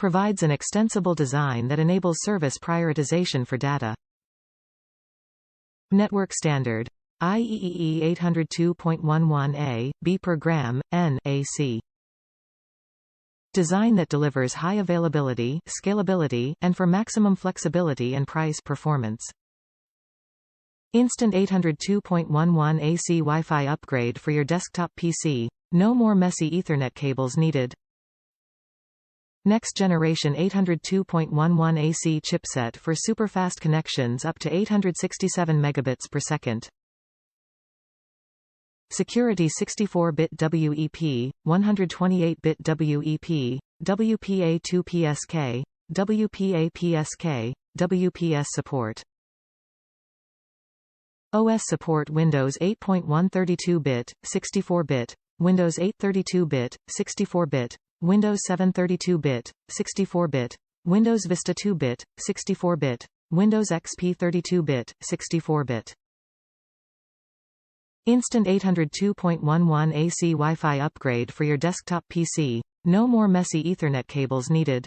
Provides an extensible design that enables service prioritization for data. Network standard. IEEE 802.11a, B per gram, N, AC. Design that delivers high availability, scalability, and for maximum flexibility and price performance. Instant 802.11 AC Wi-Fi upgrade for your desktop PC. No more messy Ethernet cables needed. Next generation 802.11 AC chipset for superfast connections up to 867 megabits per second. Security 64-bit WEP, 128-bit WEP, WPA-PSK, WPA-PSK, WPS support. OS support Windows 8.1 32-bit, 64-bit, Windows 8 32-bit, 64-bit, Windows 7 32-bit, 64-bit, Windows Vista 2-bit, 64-bit, Windows XP 32-bit, 64-bit. Instant 802.11 AC Wi-Fi upgrade for your desktop PC. No more messy Ethernet cables needed.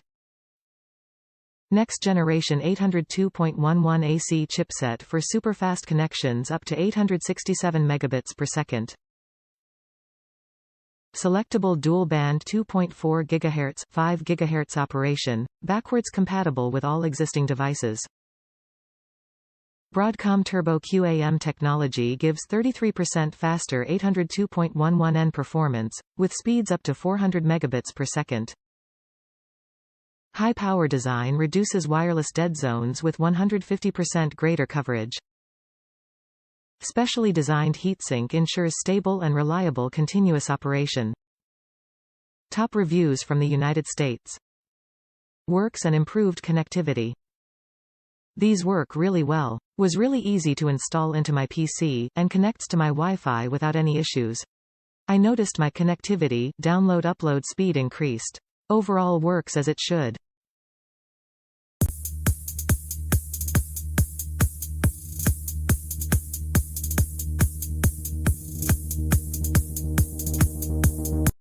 Next generation 802.11 AC chipset for superfast connections up to 867 megabits per second. Selectable dual-band 2.4 GHz, 5 GHz operation, backwards compatible with all existing devices. Broadcom Turbo QAM technology gives 33% faster 802.11n performance, with speeds up to 400 megabits per second. High power design reduces wireless dead zones with 150% greater coverage. Specially designed heatsink ensures stable and reliable continuous operation. Top reviews from the United States. Works and improved connectivity. These work really well. Was really easy to install into my PC, and connects to my Wi-Fi without any issues. I noticed my connectivity, download-upload speed increased. Overall works as it should.